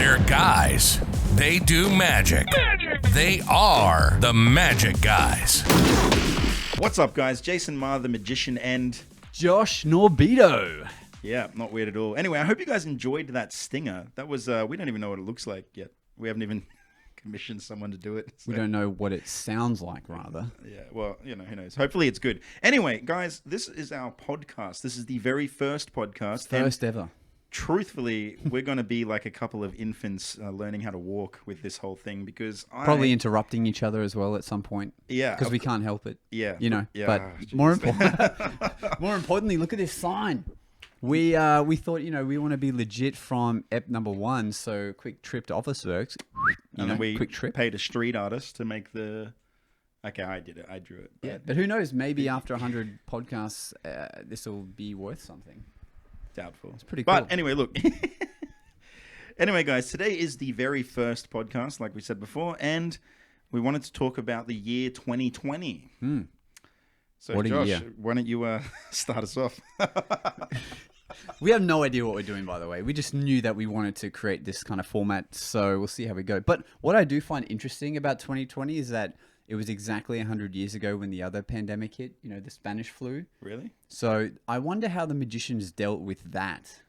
They're guys. They do magic. They are the Magic Guys. What's up, guys? Jason Ma, the magician, and Josh Norbido. yeah, not weird at all. Anyway, I hope you guys enjoyed that stinger. That was, we don't even know what it looks like yet. We haven't even commissioned someone to do it. So. We don't know what it sounds like, rather. Yeah, well, you know, who knows? Hopefully it's good. Anyway, guys, this is our podcast. This is the very first podcast. First ever. Truthfully, we're going to be like a couple of infants learning how to walk with this whole thing because Probably interrupting each other as well at some point. Yeah. Because we can't help it. Yeah. You know, Yeah. but Jeez. more importantly, look at this sign. We thought, you know, we want to be legit from ep number 1, so quick trip to Officeworks. And then we quick trip. paid a street artist to make the... Okay, I did it. I drew it. Yeah, but who knows? Maybe after 100 podcasts, this will be worth something. Doubtful. It's pretty cool. But anyway, look. Anyway, guys, today is the very first podcast, like we said before, and we wanted to talk about the year 2020. So, What a Josh, year. why don't you start us off? We have no idea what we're doing, by the way. We just knew that we wanted to create this kind of format, so we'll see how we go. But what I do find interesting about 2020 is that it was exactly 100 years ago when the other pandemic hit, you know, the Spanish flu. Really? So I wonder how the magicians dealt with that.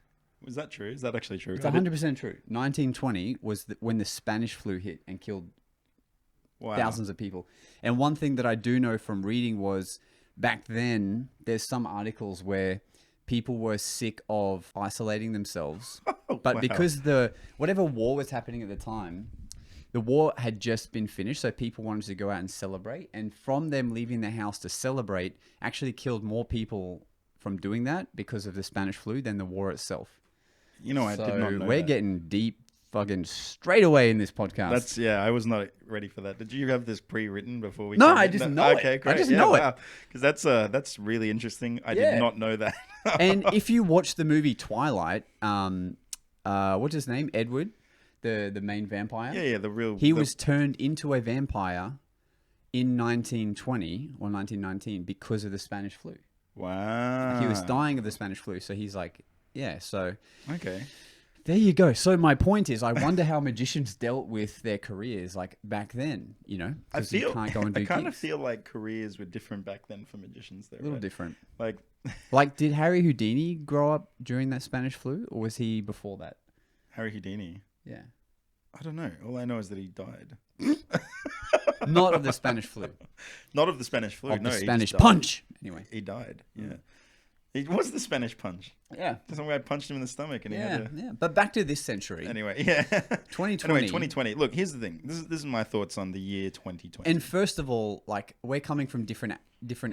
Was that true? Is that actually true? It's 100% true. 1920 was when the Spanish flu hit and killed Wow. thousands of people. And one thing that I do know from reading was back then, there's some articles where people were sick of isolating themselves. But wow. because whatever war was happening at the time, the war had just been finished, so people wanted to go out and celebrate. And from them leaving their house to celebrate, actually killed more people from doing that because of the Spanish flu than the war itself. You know, I did not know We're that. getting deep fucking straight away in this podcast. That's, yeah, I was not ready for that. Did you have this pre-written before we... No, came I in? just know it. Okay, I great. just Yeah, know it. wow. Because that's really interesting. I Yeah. did not know that. And if you watch the movie Twilight, what's his name? Edward, the main vampire. Yeah, the real... He was turned into a vampire in 1920 or 1919 because of the Spanish flu. Wow. He was dying of the Spanish flu, so he's like, yeah. So Okay. there you go. So my point is, I wonder how magicians dealt with their careers like back then. You know, I because you feel... can't go and do I kind of gigs. feel like careers were different back then for magicians. Though, A little right? different. Like... Like, did Harry Houdini grow up during that Spanish flu, or was he before that? Harry Houdini. Yeah. I don't know. All I know is that he died. Not of the Spanish flu. Not of the Spanish flu. Of no, the he Spanish just died. punch. Anyway. He died. Yeah. It was the Spanish punch. Yeah. Some guy punched him in the stomach and he Yeah, had to... yeah. But back to this century. Anyway, yeah. 2020. Anyway, 2020. Look, here's the thing. This is my thoughts on the year 2020. And first of all, like, we're coming from different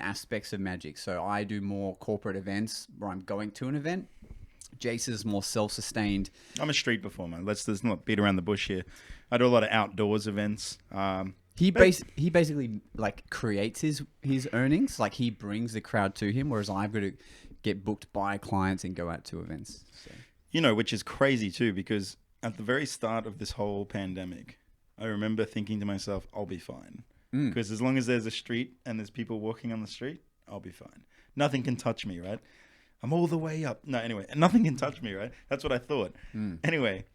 aspects of magic. So I do more corporate events where I'm going to an event. Jace is more self-sustained. I'm a street performer. Let's not beat around the bush here. I do a lot of outdoors events. He basically like creates his earnings. Like, he brings the crowd to him, whereas I've got to get booked by clients and go out to events. So. You know, which is crazy too, because at the very start of this whole pandemic, I remember thinking to myself, I'll be fine. Because as long as there's a street and there's people walking on the street, I'll be fine. Nothing can touch me, right? I'm all the way up. No, anyway, nothing can touch me, right? That's what I thought. Anyway,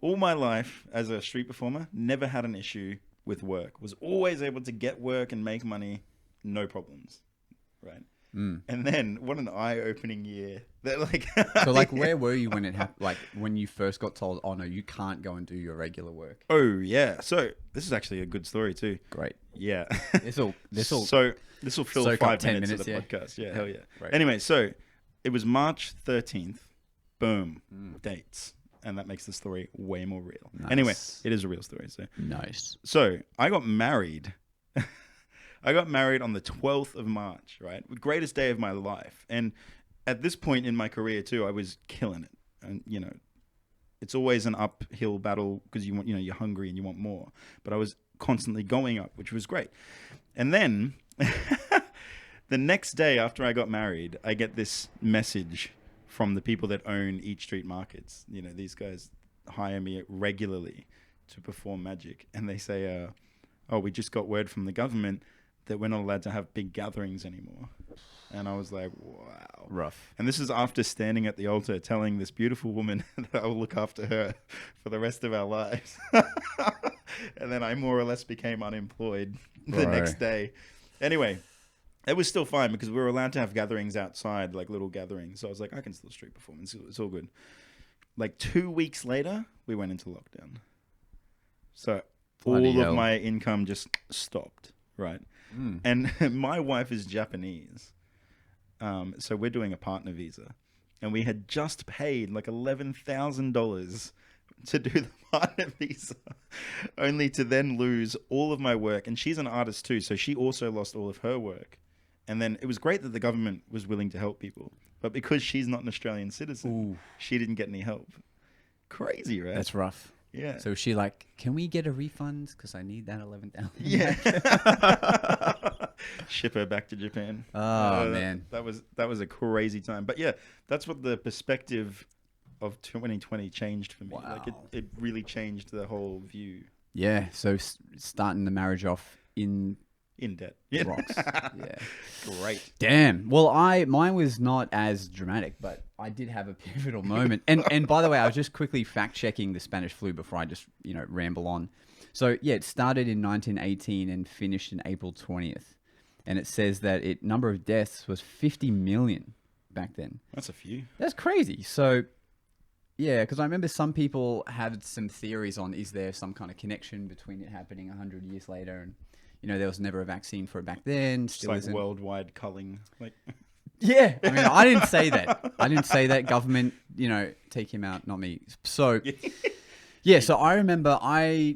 all my life as a street performer, never had an issue with work. Was always able to get work and make money, no problems, right? And then, what an eye-opening year! That like, So, like, where were you when it happened? Like, when you first got told, "Oh no, you can't go and do your regular work." oh yeah. So this is actually a good story too. Great. Yeah. This'll. So this will fill soak up 5 10 minutes, minutes, of the yeah. podcast. Yeah, hell yeah. Right. Anyway, so it was March 13th. Boom. Dates. And that makes the story way more real. Nice. Anyway, it is a real story. Nice. So I got married. I got married on the 12th of March, right? The greatest day of my life. And at this point in my career too, I was killing it. And you know, it's always an uphill battle because you want, you know, you're hungry and you want more. But I was constantly going up, which was great. And then the next day after I got married, I get this message from the people that own Eat Street Markets. You know, these guys hire me regularly to perform magic. And they say, oh, we just got word from the government that we're not allowed to have big gatherings anymore. And I was like, wow. Rough. And this is after standing at the altar telling this beautiful woman that I will look after her for the rest of our lives. And then I more or less became unemployed the Bro. next day. Anyway, it was still fine because we were allowed to have gatherings outside, like little gatherings. So I was like, I can still street perform. It's all good. Like 2 weeks later, we went into lockdown. So Bloody all hell. of my income just stopped, right? And my wife is Japanese. So we're doing a partner visa. And we had just paid like $11,000 to do the partner visa, only to then lose all of my work. And she's an artist too, so she also lost all of her work. And then it was great that the government was willing to help people. But because she's not an Australian citizen, she didn't get any help. Crazy, right? That's rough. Yeah. So was she like, can we get a refund? Because I need that 11,000. Yeah. Ship her back to Japan. Oh, man. That was a crazy time. But yeah, that's what the perspective of 2020 changed for me. Like Wow. it really changed the whole view. Yeah. So starting the marriage off in In debt. Yeah. rocks. Yeah. Great. Damn. Well, mine was not as dramatic, but I did have a pivotal moment. And by the way, I was just quickly fact checking the Spanish flu before I just ramble on. So yeah, it started in 1918 and finished in April 20th, and it says that number of deaths was 50 million back then. That's a few. That's crazy. So yeah, because I remember some people had some theories on is there some kind of connection between it happening 100 years later and. There was never a vaccine for it back then. Just Still like isn't. worldwide culling. Like Yeah. I mean, I didn't say that. I didn't say that. Government, take him out, not me. So, yeah. So I remember I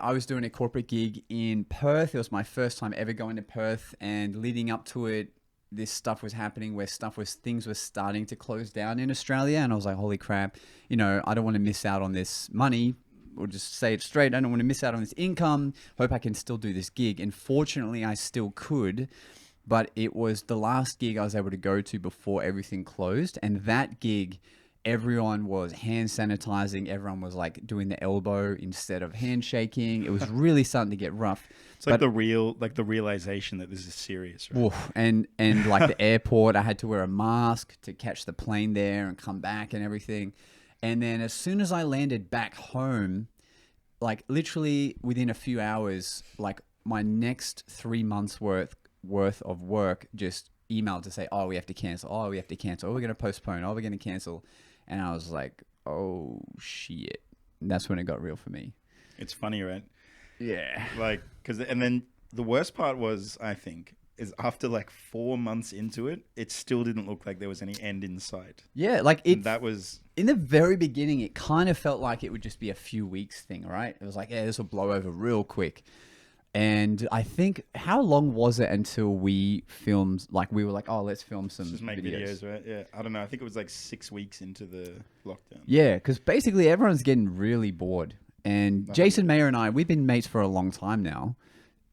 was doing a corporate gig in Perth. It was my first time ever going to Perth, and leading up to it, this stuff was happening where things were starting to close down in Australia. And I was like, holy crap, I don't want to miss out on this money. Or just say it straight, I don't want to miss out on this income. Hope I can still do this gig. And fortunately, I still could. But it was the last gig I was able to go to before everything closed. And that gig, everyone was hand sanitizing. Everyone was like doing the elbow instead of handshaking. It was really starting to get rough. it's like the realization that this is serious, right? Oof. And like the airport, I had to wear a mask to catch the plane there and come back and everything. And then as soon as I landed back home, like literally within a few hours, like my next 3 months worth of work just emailed to say, oh, we have to cancel. Oh, we have to cancel. Oh, we're going to postpone. Oh, we're going to cancel. And I was like, oh, shit. And that's when it got real for me. It's funny, right? Yeah. Like, and then the worst part was, I think, is after like 4 months into it, it still didn't look like there was any end in sight. Yeah, like And that was in the very beginning, it kind of felt like it would just be a few weeks thing, right? It was like, yeah, this will blow over real quick. And I think, how long was it until we filmed, like we were like, oh, let's film some just make videos, right? Yeah. I don't know. I think it was like 6 weeks into the lockdown. Yeah, because basically everyone's getting really bored. And Jason Mayer and I, we've been mates for a long time now.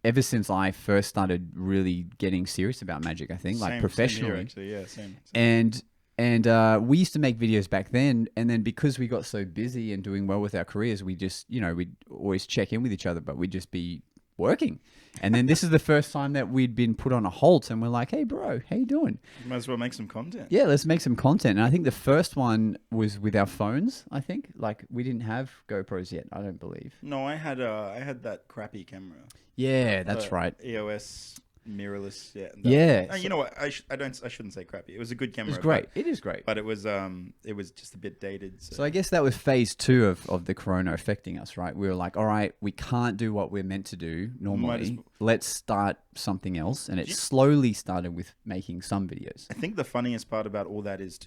Ever since I first started really getting serious about magic, I think, like professionally. Same here, actually. Yeah, same. And we used to make videos back then, and then because we got so busy and doing well with our careers, we just, we'd always check in with each other, but we'd just be working. And then this is the first time that we'd been put on a halt, and we're like, hey, bro, how you doing? Might as well make some content. Yeah, let's make some content. And I think the first one was with our phones, I think. Like, we didn't have GoPros yet, I don't believe. No, I had that crappy camera. Yeah, that's right. EOS mirrorless. Yeah. Yeah. You know what? I shouldn't say crappy. It was a good camera. It's great. It is great. But it was just a bit dated. So I guess that was phase 2 of the corona affecting us, right? We were like, all right, we can't do what we're meant to do normally. Let's start something else. And it slowly started with making some videos. I think the funniest part about all that is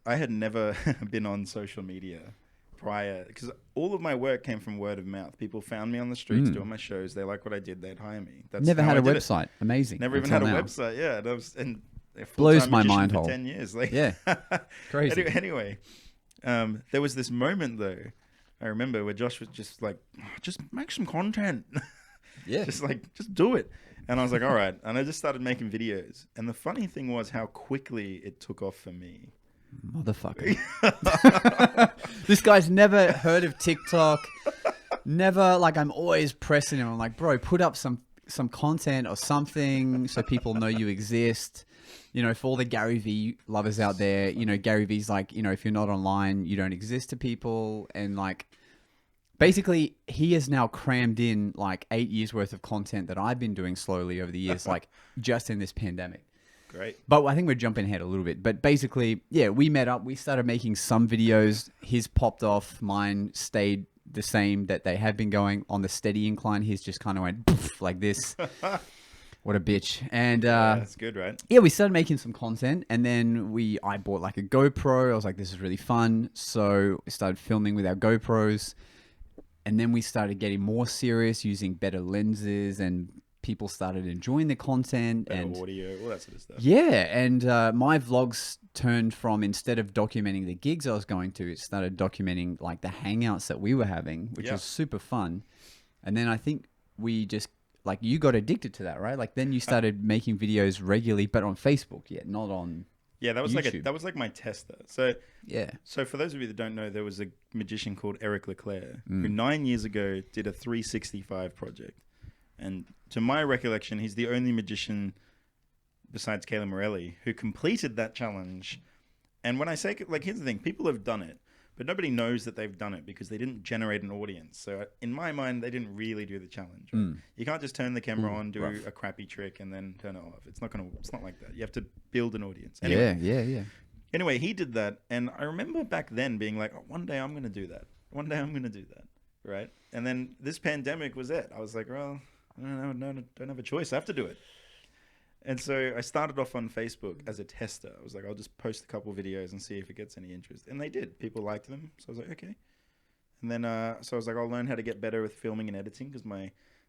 I had never been on social media prior, because all of my work came from word of mouth. People found me on the streets doing my shows. They liked what I did. They'd hire me. That's Never how had I a did website. it. Amazing. Never even had a website. Yeah. And blows my mind for hole. 10 years. Like, Yeah. Crazy. Anyway, there was this moment though, I remember, where Josh was just like, just make some content. Yeah. just do it. And I was like, all right. And I just started making videos. And the funny thing was how quickly it took off for me. Motherfucker. This guy's never heard of TikTok. Never, like, I'm always pressing him. I'm like, bro, put up some content or something so people know you exist. you know, for all the Gary V lovers out there, you know, Gary V's like, you know, if you're not online, you don't exist to people. And like, basically, he has now crammed in like 8 years worth of content that I've been doing slowly over the years, like just in this pandemic. Great. But I think we're jumping ahead a little bit. But basically, yeah, we met up. We started making some videos. His popped off. Mine stayed the same that they have been going on the steady incline. His just kind of went poof, like this. What a bitch. And That's good, right? yeah, we started making some content. And then I bought like a GoPro. I was like, this is really fun. So we started filming with our GoPros. And then we started getting more serious, using better lenses, and people started enjoying the content Better and audio, all that sort of stuff. yeah. And my vlogs turned from, instead of documenting the gigs I was going to, it started documenting like the hangouts that we were having, which Yeah. was super fun. And then I think we just, like, you got addicted to that, right? Like then you started making videos regularly, but on Facebook, yet not on. Yeah, that was YouTube. that was like my tester. So Yeah. So for those of you that don't know, there was a magician called Eric Leclerc who 9 years ago did a 365 project. And to my recollection, he's the only magician besides Kayla Morelli who completed that challenge. And when I say, like, here's the thing, people have done it, but nobody knows that they've done it because they didn't generate an audience. So in my mind, they didn't really do the challenge. Right? You can't just turn the camera on, do a crappy trick, and then turn it off. It's not like that. You have to build an audience. Anyway, Yeah. Anyway, he did that, and I remember back then being like, oh, one day I'm going to do that. One day I'm going to do that, right? And then this pandemic was it. I was like, well, don't have a choice. I have to do it. And so I started off on Facebook as a tester. I was like, I'll just post a couple videos and see if it gets any interest. And they did. People liked them. So I was like, okay. And then, so I was like, I'll learn how to get better with filming and editing because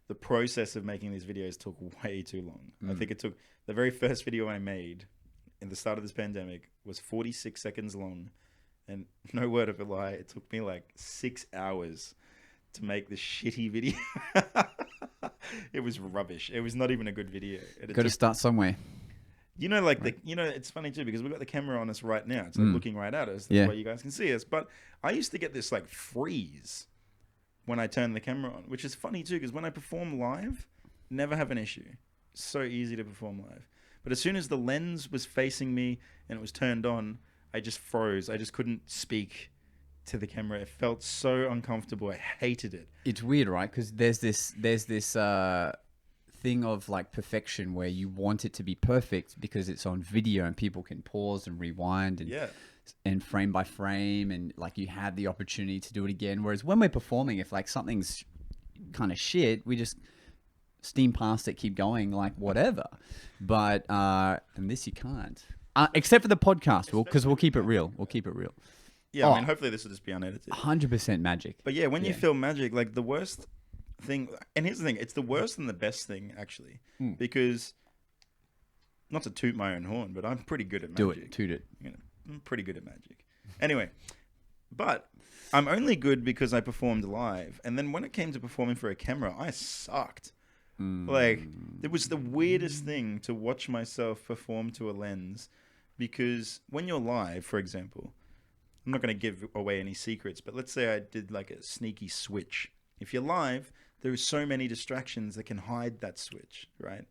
the process of making these videos took way too long. I think it took, the very first video I made in the start of this pandemic was 46 seconds long. And no word of a lie, it took me like 6 hours to make this shitty video. It was rubbish. It was not even a good video. Got to start somewhere. You know, like it's funny too because we've got the camera on us right now. It's like looking right at us. That's why you guys can see us. But I used to get this like freeze when I turn the camera on, which is funny too because when I perform live, never have an issue. So easy to perform live. But as soon as the lens was facing me and it was turned on, I just froze. I just couldn't speak to the camera. It felt so uncomfortable. I hated it. It's weird, right? Because there's this thing of like perfection where you want it to be perfect because it's on video and people can pause and rewind and frame by frame, and like you have the opportunity to do it again. Whereas when we're performing, if like something's kind of shit, we just steam past it, keep going, like whatever. But and this you can't, except for the podcast, because we'll keep it real. We'll keep it real. Yeah, I mean, hopefully this will just be unedited. 100% magic. But yeah, when you film magic, like the worst thing, and here's the thing, it's the worst and the best thing actually, because not to toot my own horn, but I'm pretty good at magic. Do it, toot it. You know, I'm pretty good at magic. Anyway, but I'm only good because I performed live, and then when it came to performing for a camera, I sucked. Like, it was the weirdest thing to watch myself perform to a lens, because when you're live, for example, I'm not going to give away any secrets, but let's say I did like a sneaky switch. If you're live, there are so many distractions that can hide that switch, right?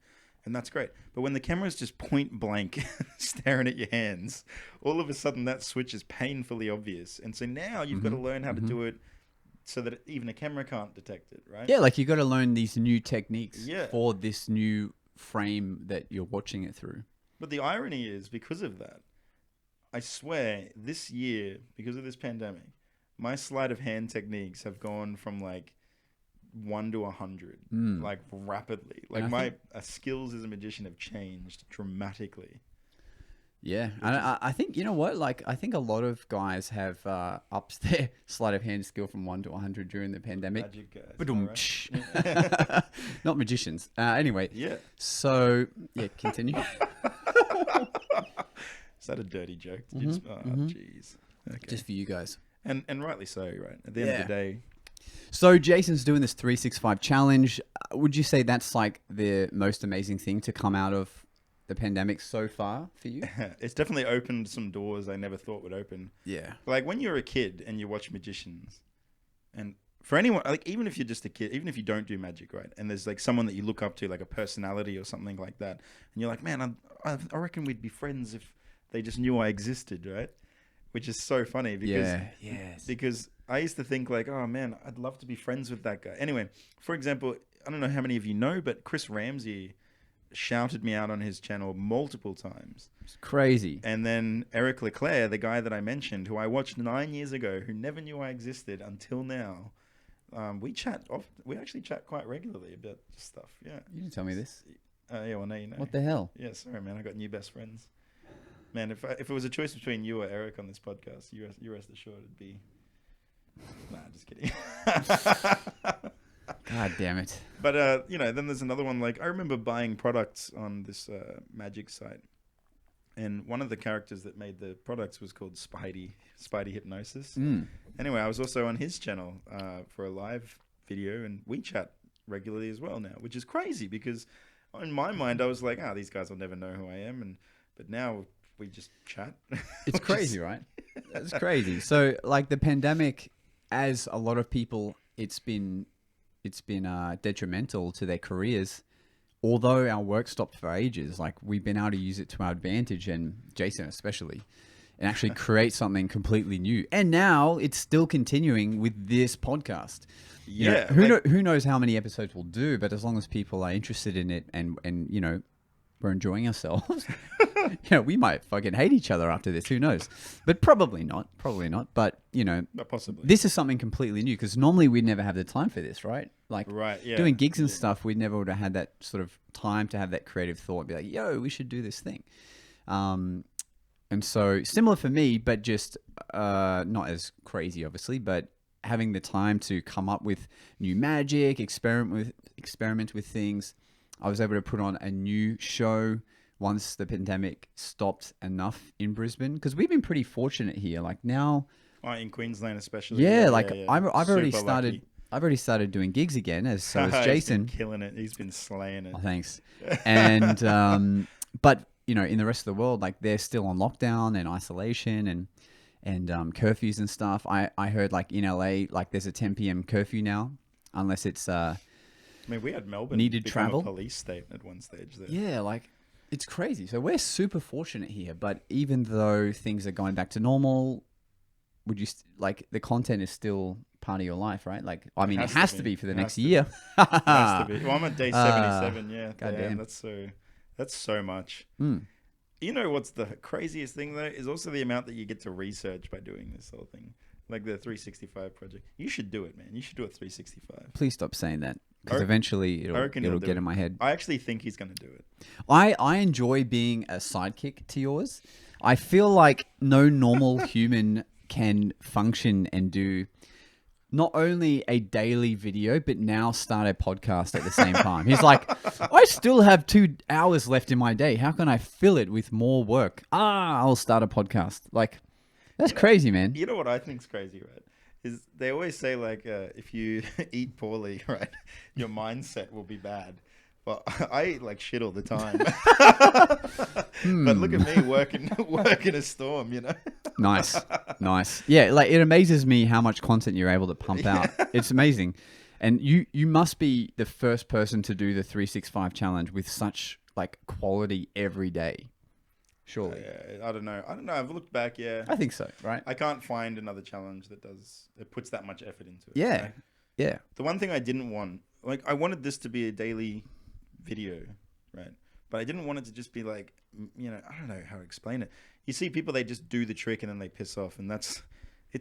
And that's great. But when the camera's just point blank staring at your hands, all of a sudden that switch is painfully obvious. And so now you've got to learn how to do it so that even a camera can't detect it, right? Yeah, like you got to learn these new techniques Yeah. for this new frame that you're watching it through. But the irony is, because of that, I swear this year, because of this pandemic, my sleight of hand techniques have gone from like 1 to 100, like rapidly. Like my skills as a magician have changed dramatically. Yeah, and I think, you know what, like I think a lot of guys have upped their sleight of hand skill from 1 to 100 during the pandemic. Magic guys. Ba-dum-tsh. Not magicians. Anyway. Yeah. So, yeah, continue. Is that a dirty joke? Did you just, jeez. Okay. Just for you guys. And rightly so, right? At the end of the day. So Jason's doing this 365 challenge. Would you say that's like the most amazing thing to come out of the pandemic so far for you? It's definitely opened some doors I never thought would open. Yeah. Like when you're a kid and you watch magicians, and for anyone, like even if you're just a kid, even if you don't do magic, right, and there's like someone that you look up to, like a personality or something like that, and you're like, man, I reckon we'd be friends if they just knew I existed, right? Which is so funny because I used to think like, oh man, I'd love to be friends with that guy. Anyway, for example, I don't know how many of you know, but Chris Ramsey shouted me out on his channel multiple times. It's crazy. And then Eric Leclerc, the guy that I mentioned, who I watched 9 years ago, who never knew I existed until now, we actually chat quite regularly about stuff. Yeah. You didn't tell me this. Yeah, well, now you know. What the hell? Yeah, sorry, man. I got new best friends. Man, if it was a choice between you or Eric on this podcast, you rest assured it'd be... Nah, just kidding. God damn it. But, then there's another one. Like, I remember buying products on this magic site. And one of the characters that made the products was called Spidey Hypnosis. Anyway, I was also on his channel for a live video, and we chat regularly as well now, which is crazy because in my mind, I was like, these guys will never know who I am. But now we just chat. It's crazy, right? It's crazy. So, like the pandemic, as a lot of people, it's been detrimental to their careers. Although our work stopped for ages, like we've been able to use it to our advantage, and Jason especially, and actually create something completely new. And now it's still continuing with this podcast. Yeah. Who knows how many episodes we'll do, but as long as people are interested in it and we're enjoying ourselves, we might fucking hate each other after this. Who knows? But probably not. But, But possibly. this is something completely new because normally we'd never have the time for this, right? Like Right, yeah. doing gigs and stuff, we never would have had that sort of time to have that creative thought and be like, yo, we should do this thing. And so similar for me, but just not as crazy, obviously, but having the time to come up with new magic, experiment with things. I was able to put on a new show once the pandemic stopped enough in Brisbane because we've been pretty fortunate here. Like now, in Queensland especially. I've already Super started. lucky. I've already started doing gigs again, as He's Jason. been killing it. He's been slaying it. Oh, thanks. And but in the rest of the world, like they're still on lockdown and isolation and curfews and stuff. I heard like in LA, like there's a 10 p.m. curfew now, unless it's I mean, we had Melbourne needed become travel. A police state at one stage there. Yeah, like it's crazy. So we're super fortunate here. But even though things are going back to normal, would you like the content is still part of your life, right? Like, I mean, it has to be for the next year. It has to be. Well, I'm at day 77. Yeah, goddamn. That's so much. You know what's the craziest thing though is also the amount that you get to research by doing this whole thing, like the 365 project. You should do it, man. You should do a 365. Please stop saying that because eventually it'll get in my head. I actually think he's going to do it. I enjoy being a sidekick to yours. I feel like no normal human can function and do not only a daily video, but now start a podcast at the same time. He's like, I still have 2 hours left in my day. How can I fill it with more work? I'll start a podcast. Like, that's crazy, man. You know what I think's crazy, right? Is they always say like if you eat poorly, right, your mindset will be bad. Well, I eat like shit all the time. But look at me working a storm, Nice. Yeah, like it amazes me how much content you're able to pump out. It's amazing. And you must be the first person to do the 365 challenge with such like quality every day. Surely. I don't know. I've looked back, yeah. I think so, right? I can't find another challenge that puts that much effort into it. Yeah. Right? Yeah. The one thing I didn't want, like I wanted this to be a daily video, right? But I didn't want it to just be like, I don't know how to explain it. You see people, they just do the trick and then they piss off, and it's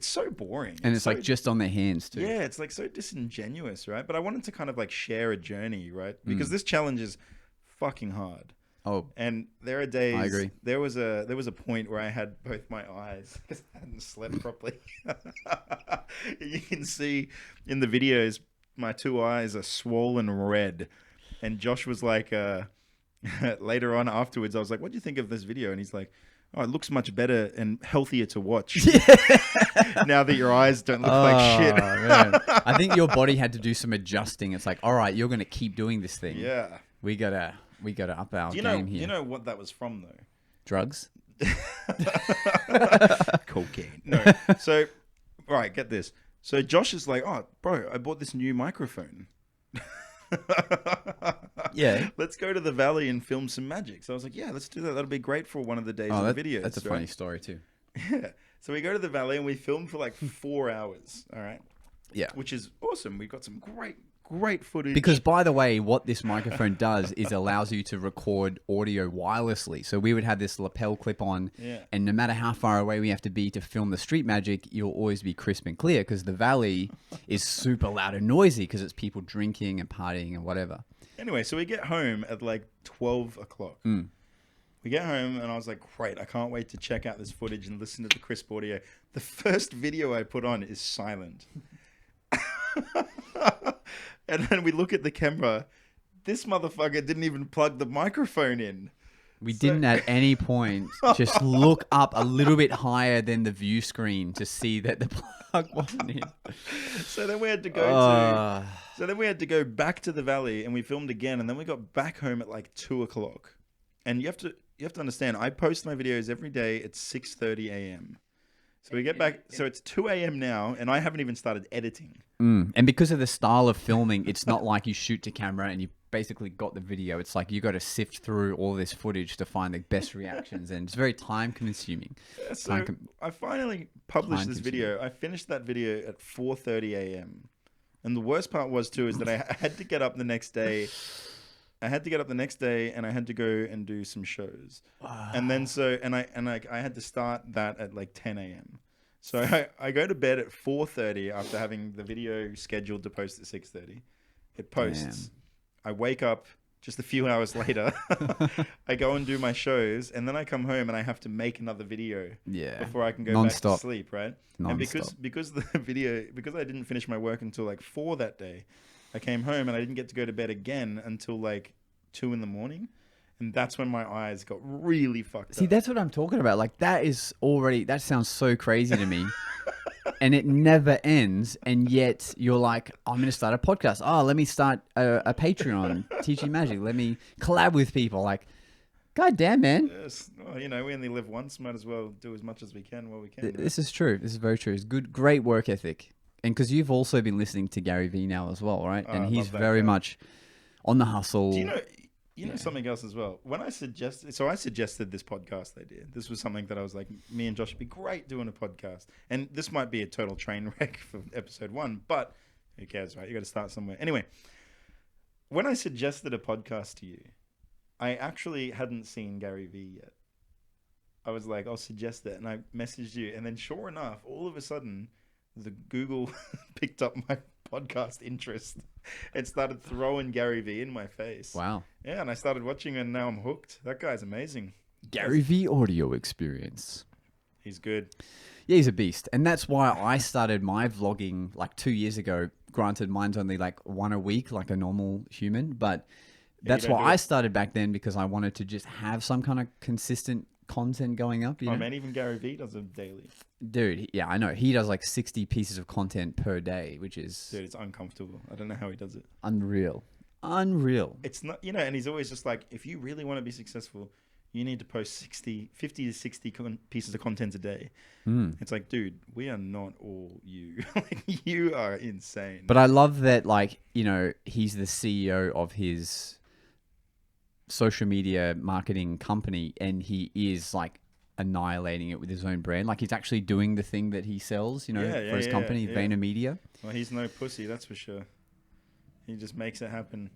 so boring. And it's like just on their hands too. Yeah, it's like so disingenuous, right? But I wanted to kind of like share a journey, right? Because this challenge is fucking hard. Oh, and there are days. I agree. There was a point where I had both my eyes because I hadn't slept properly. You can see in the videos my 2 eyes are swollen red, and Josh was like, later on afterwards, I was like, "What do you think of this video?" And he's like, "Oh, it looks much better and healthier to watch now that your eyes don't look like shit." Man. I think your body had to do some adjusting. It's like, all right, you're going to keep doing this thing. Yeah, we gotta up our game here. Do you know what that was from though? Drugs. Cocaine. No. So, all right, get this. So Josh is like, "Oh, bro, I bought this new microphone. Yeah. Let's go to the valley and film some magic." So I was like, "Yeah, let's do that. That'll be great for one of the days of the videos." That's a funny story too. Yeah. So we go to the valley and we film for like 4 hours. All right. Yeah. Which is awesome. We got some great footage. Because, by the way, what this microphone does is allows you to record audio wirelessly. So we would have this lapel clip on, Yeah. and no matter how far away we have to be to film the street magic, you'll always be crisp and clear because the valley is super loud and noisy because it's people drinking and partying and whatever. Anyway, so we get home at like 12 o'clock. We get home and I was like, great, I can't wait to check out this footage and listen to the crisp audio. The first video I put on is silent. And then we look at the camera. This motherfucker didn't even plug the microphone in. We didn't at any point just look up a little bit higher than the view screen to see that the plug wasn't in. So then we had to go So then we had to go back to the valley and we filmed again, and then we got back home at like 2 o'clock. And you have to understand, I post my videos every day at 6:30 a.m. So we get back, so it's 2 a.m. now, and I haven't even started editing. And because of the style of filming, it's not like you shoot to camera and you basically got the video. It's like you got to sift through all this footage to find the best reactions, and it's very time consuming. So I finally published this video. I finished that video at 4:30 a.m. And the worst part was too is that I had to get up the next day. I had to go and do some shows. And then I had to start that at like 10 a.m. So I go to bed at 4:30 after having the video scheduled to post at 6:30. It posts. I wake up just a few hours later. I go and do my shows, and then I come home and I have to make another video before I can go back to sleep, right? And because I didn't finish my work until like 4 that day, I came home and I didn't get to go to bed again until like 2 in the morning. And that's when my eyes got really fucked up. See, that's what I'm talking about. Like, that sounds so crazy to me. And it never ends. And yet you're like, I'm going to start a podcast. Oh, let me start a Patreon, teaching magic. Let me collab with people. Like, God damn, man. Yes. Well, we only live once. Might as well do as much as we can while we can. This is true. This is very true. It's great work ethic. And because you've also been listening to Gary Vee now as well, right? And he's very much on the hustle. Do you know something else as well? When I suggested this podcast idea. This was something that I was like, me and Josh would be great doing a podcast. And this might be a total train wreck for episode 1, but who cares, right? You got to start somewhere. Anyway, when I suggested a podcast to you, I actually hadn't seen Gary Vee yet. I was like, I'll suggest it. And I messaged you. And then sure enough, all of a sudden, the Google picked up my podcast interest and started throwing Gary Vee in my face. Wow. Yeah, and I started watching and now I'm hooked. That guy's amazing. Gary Vee audio experience. He's good. Yeah, he's a beast. And that's why I started my vlogging like 2 years ago. Granted, mine's only like 1 a week, like a normal human. But that's why I started back then, because I wanted to just have some kind of consistent content going up. You know? Man, even Gary Vee does it daily. Dude, yeah, I know. He does like 60 pieces of content per day, which is... Dude, it's uncomfortable. I don't know how he does it. Unreal. It's not, and he's always just like, if you really want to be successful, you need to post 50 to 60 pieces of content a day. It's like, dude, we are not all you. Like, you are insane. But I love that, like, he's the CEO of his social media marketing company, and he is like annihilating it with his own brand. Like, he's actually doing the thing that he sells, for his company, VaynerMedia. Well, he's no pussy, that's for sure. He just makes it happen.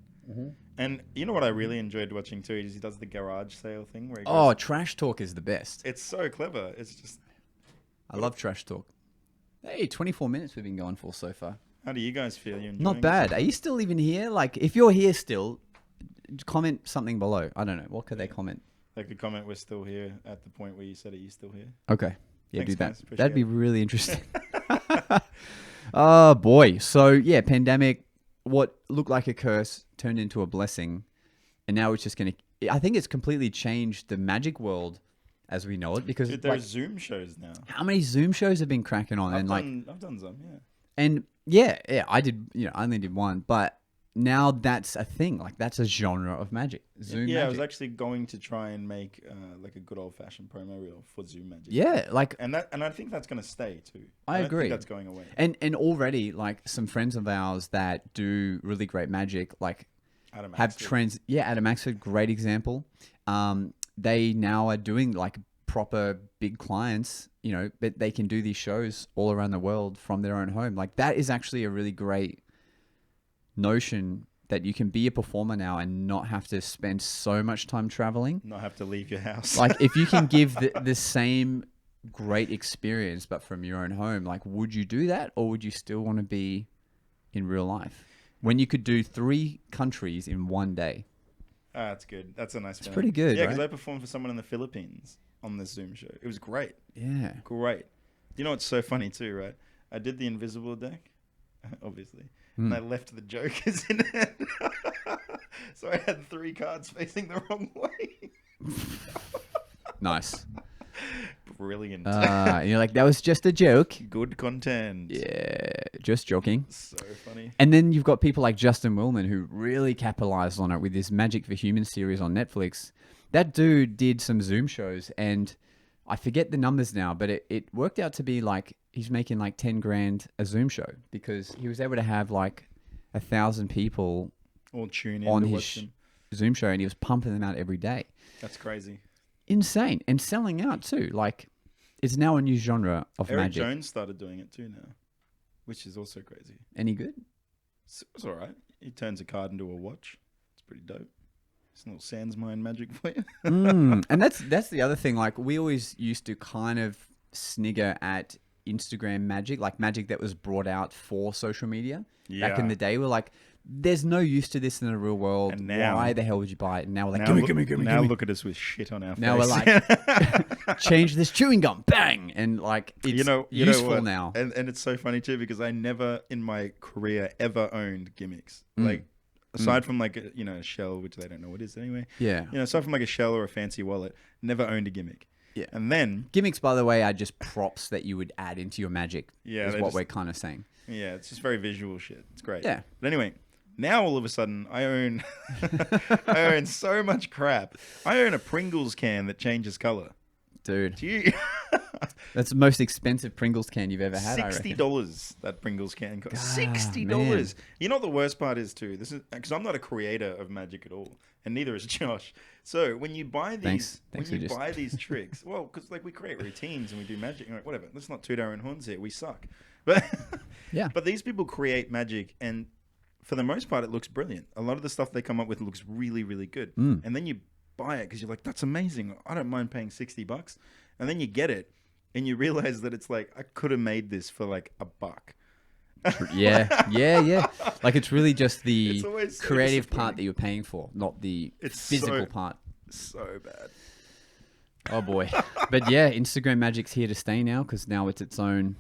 And you know what I really enjoyed watching too is he does the garage sale thing where he goes, Trash Talk is the best. It's so clever. It's just, I love Trash Talk. Hey, 24 minutes we've been going for so far. How do you guys feel? You enjoying Not bad. Are you still even here? Like, if you're here still, comment something below. I don't know. What could they comment? They could comment, we're still here at the point where you said, are you still here? Okay. Yeah, Thanks, do that. guys. Appreciate That'd be it. really interesting. Oh, boy. So, yeah, pandemic, what looked like a curse turned into a blessing. And now it's just going to... I think it's completely changed the magic world as we know it. Because Dude, there's Zoom shows now. How many Zoom shows have been cracking on? I've done some, yeah. And yeah, I did, I only did one. But now that's a thing. Like that's a genre of magic. Zoom Yeah, I magic. was actually going to try and make like a good old fashioned promo reel for Zoom Magic. Yeah, like and I think that's going to stay too. I don't agree. think that's going away. and already like some friends of ours that do really great magic, like Adam have Axford. trends. Yeah, Adam Axford, great example. They now are doing like proper big clients, you know, but they can do these shows all around the world from their own home. Like that is actually a really great notion that you can be a performer now and not have to spend so much time traveling. Not have to leave your house. Like if you can give the same great experience but from your own home, like would you do that, or would you still want to be in real life when you could do 3 countries in one day? That's good. That's a nice. It's pretty good, Yeah, because right? I performed for someone in the Philippines on this Zoom show. It was great. Yeah. Great. You know what's so funny too, right? I did the invisible deck, obviously, and I left the jokers in it. So I had 3 cards facing the wrong way. Nice. Brilliant. You're like, that was just a joke. Good content. Yeah, just joking. So funny. And then you've got people like Justin Willman who really capitalized on it with this Magic for Humans series on Netflix. That dude did some Zoom shows, and I forget the numbers now, but it worked out to be like he's making like 10 grand a Zoom show because he was able to have like 1,000 people All tune in on to his watch them. Zoom show, and he was pumping them out every day. That's crazy. Insane. And selling out too. Like, it's now a new genre of Eric magic. Jones started doing it too now, which is also crazy. Any good? It's all right. He turns a card into a watch. It's pretty dope. It's a little Sans Mind magic for you. And that's the other thing. Like, we always used to kind of snigger at Instagram magic, like magic that was brought out for social media. Back in Yeah. the day, we're like, there's no use to this in the real world. And now- Why the hell would you buy it? And now we're like, Now gimme, look, now look at us with shit on our Now face. we're like, change this chewing gum, bang, and like it's you useful know what? now. And it's so funny too because I never in my career ever owned gimmicks. Like aside from like a shell, which they don't know what it is anyway. Yeah. Aside from like a shell or a fancy wallet, never owned a gimmick. Yeah. And then Gimmicks, by the way, are just props that you would add into your magic. Yeah, is they what just- we're kind of saying. yeah, it's just very visual shit. It's great. Yeah. But anyway, now all of a sudden I own I own so much crap. I own a Pringles can that changes color. Dude, Do you? that's the most expensive Pringles can you've ever had, I reckon. $60 that Pringles can cost. God, $60. man. You know what the worst part is too? This is because I'm not a creator of magic at all, and neither is Josh. So when you buy these, Thanks when for you just- buy these tricks, well, because like we create routines and we do magic, like, whatever. Let's not toot our own horns here. We suck, but Yeah. But these people create magic, and for the most part, it looks brilliant. A lot of the stuff they come up with looks really, really good, and then you buy it because you're like, that's amazing. I don't mind paying $60, and then you get it. And you realize that it's like, I could have made this for like $1. Yeah. Like it's really just the It's always so creative part disappointing. that you're paying for, not the It's physical so- part. So bad. Oh boy. But yeah, Instagram magic's here to stay now because now it's its own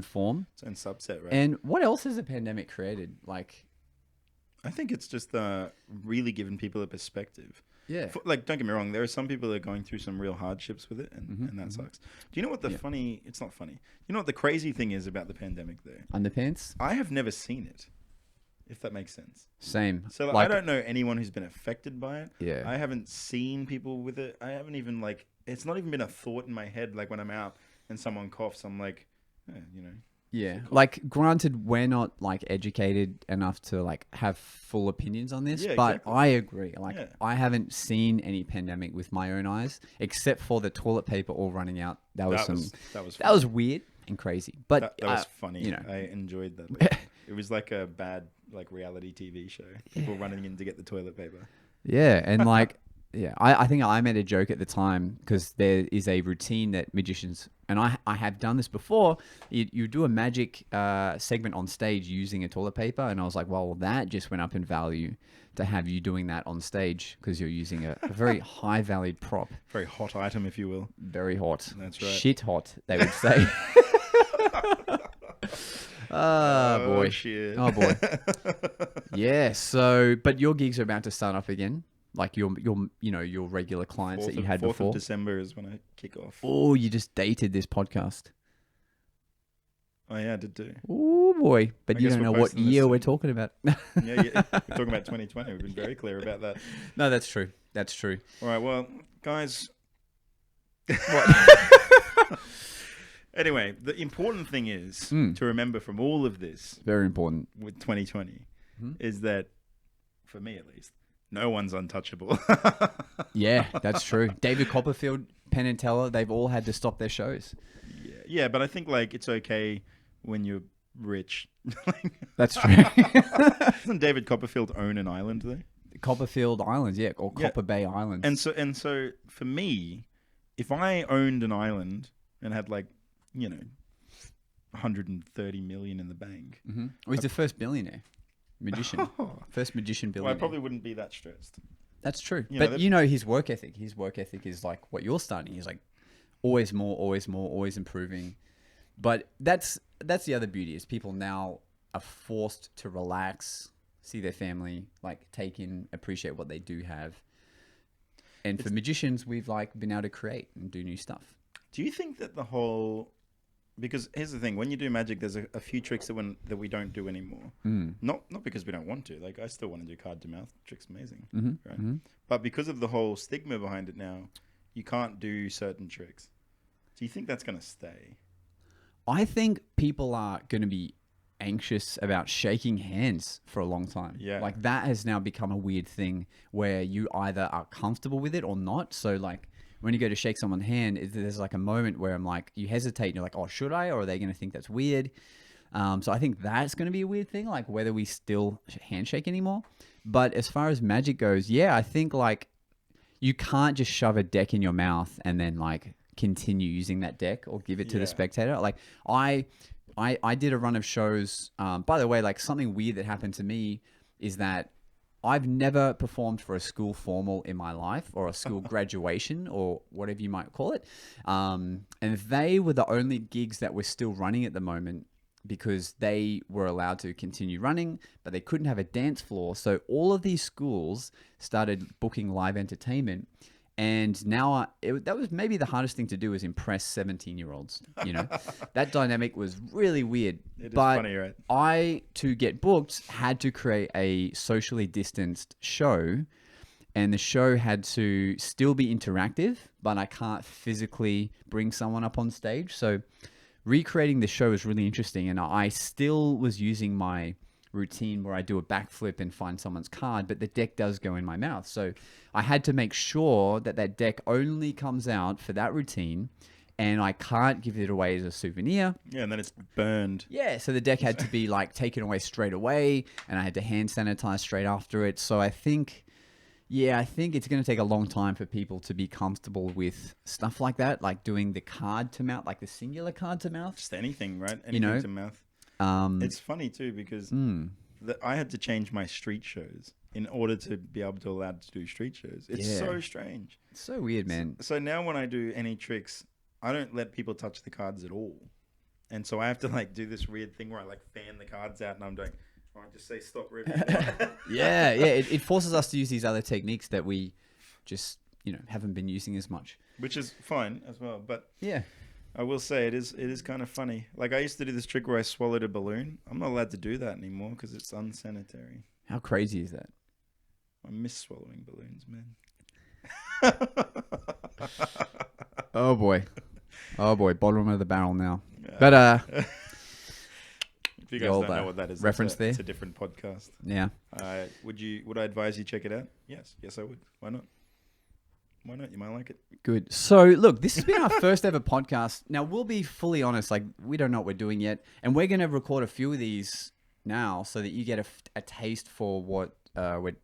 form. It's own subset, right? And what else has the pandemic created? Like, I think it's just really giving people a perspective. yeah. Like, don't get me wrong, there are some people that are going through some real hardships with it, and that sucks. Do you know what the funny? It's not funny. You know what the crazy thing is about the pandemic, though? Underpants? I have never seen it, if that makes sense. Same. So like, I don't know anyone who's been affected by it. Yeah. I haven't seen people with it. I haven't even it's not even been a thought in my head. Like when I'm out and someone coughs, I'm like, Yeah. Like, granted, we're not like educated enough to like have full opinions on this, Yeah, but exactly. I agree. Like, Yeah. I haven't seen any pandemic with my own eyes, except for the toilet paper all running out. That was that was weird and crazy. But that was funny. You know, I enjoyed that. It was like a bad reality TV show. People running in to get the toilet paper. yeah, and like, yeah, I think I made a joke at the time because there is a routine that magicians, and I have done this before. You do a magic segment on stage using a toilet paper, and I was like, well, that just went up in value to have you doing that on stage because you're using a very high valued prop, Very hot item, if you will. very hot. That's right. Shit hot, they would say. Oh boy. Shit. Oh boy. Yeah. So, but your gigs are about to start up again, like your regular clients that you had 4th before. of December is when I kick off. Oh, you just dated this podcast. Oh yeah, I did too. Oh boy! But I you guess don't we're know what posting this year we're soon. talking about. Yeah, we're talking about 2020. We've been very clear about that. No, that's true. That's true. All right, well, guys. Anyway, the important thing is to remember from all of this Very important. with 2020 is that, for me at least, no one's untouchable. Yeah, that's true. David Copperfield, Penn and Teller, they've all had to stop their shows. Yeah, but I think like it's okay when you're rich. That's true. Doesn't David Copperfield own an island though? Copperfield Islands, yeah, or Copper Bay Islands. And so for me, if I owned an island and had like, 130 million in the bank, Well, he's the first billionaire magician. First magician well, I billionaire. probably wouldn't be that stressed. That's true. You But know, his work ethic. His work ethic is like what you're starting. He's like always more, always improving. But that's the other beauty is people now are forced to relax, see their family, like take in, appreciate what they do have. And for magicians, we've like been able to create and do new stuff. Do you think that because here's the thing, when you do magic, there's a few tricks that we don't do anymore. Not because we don't want to. Like I still want to do card to mouth. Trick's amazing, right? But because of the whole stigma behind it now, you can't do certain tricks. Do you think that's going to stay? I think people are going to be anxious about shaking hands for a long time. Yeah. Like that has now become a weird thing where you either are comfortable with it or not. So like when you go to shake someone's hand, there's like a moment where I'm like, you hesitate and you're like, oh, should I? Or are they going to think that's weird? So I think that's going to be a weird thing, like whether we still handshake anymore. But as far as magic goes, yeah, I think like you can't just shove a deck in your mouth and then like continue using that deck or give it to the spectator. Like I did a run of shows. By the way, like something weird that happened to me is that I've never performed for a school formal in my life or a school graduation or whatever you might call it. And they were the only gigs that were still running at the moment because they were allowed to continue running, but they couldn't have a dance floor. So all of these schools started booking live entertainment. And now that was maybe the hardest thing to do is impress 17-year-olds. That dynamic was really weird. It is but funny, right? I, to get booked, had to create a socially distanced show. And the show had to still be interactive, but I can't physically bring someone up on stage. So recreating the show was really interesting. And I still was using my routine where I do a backflip and find someone's card, but the deck does go in my mouth. So I had to make sure that deck only comes out for that routine and I can't give it away as a souvenir. Yeah, and then it's burned. Yeah, so the deck had to be like taken away straight away and I had to hand sanitize straight after it. So I think it's going to take a long time for people to be comfortable with stuff like that, like doing the card to mouth, like the singular card to mouth. Just anything, right? Anything to mouth. It's funny too because I had to change my street shows in order to be able to allow to do street shows. It's so strange. It's so weird, man. So now when I do any tricks, I don't let people touch the cards at all. And so I have to like do this weird thing where I like fan the cards out and I'm doing, I just say stop ripping. Yeah. It forces us to use these other techniques that we just, haven't been using as much. Which is fine as well. But yeah. I will say it is kind of funny. Like I used to do this trick where I swallowed a balloon. I'm not allowed to do that anymore because it's unsanitary. How crazy is that? I miss swallowing balloons, man. Oh boy, bottom of the barrel now. But if you guys don't know what that is, reference there. It's a different podcast. Yeah. Would I advise you check it out? Yes, I would. Why not? Why not? You might like it. Good. So look, this has been our first ever podcast. Now we'll be fully honest, like we don't know what we're doing yet, and we're going to record a few of these now so that you get a taste for what we're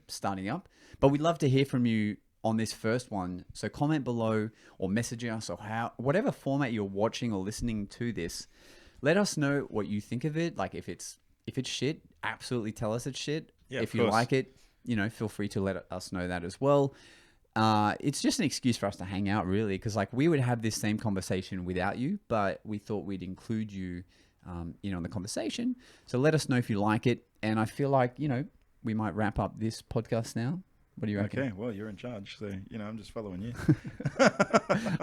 starting up. But we'd love to hear from you on this first one. So comment below or message us or whatever format you're watching or listening to this. Let us know what you think of it. Like if it's shit, absolutely tell us it's shit. Yeah, if you like it, feel free to let us know that as well. It's just an excuse for us to hang out, really, because like we would have this same conversation without you, but we thought we'd include you, in the conversation. So let us know if you like it. And I feel like we might wrap up this podcast now. What do you reckon? Okay, well, you're in charge, so I'm just following you.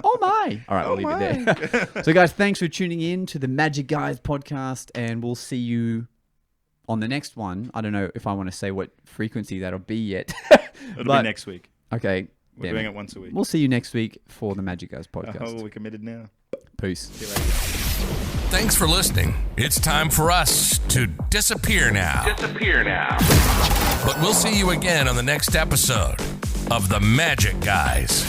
Oh my! All right, we'll leave it there. So, guys, thanks for tuning in to the Magic Guys podcast, and we'll see you on the next one. I don't know if I want to say what frequency that'll be yet. It'll be next week. Okay. We're doing it once a week. We'll see you next week for the Magic Guys podcast. Oh, we're committed now. Peace. See you later. Thanks for listening. It's time for us to disappear now. But we'll see you again on the next episode of The Magic Guys.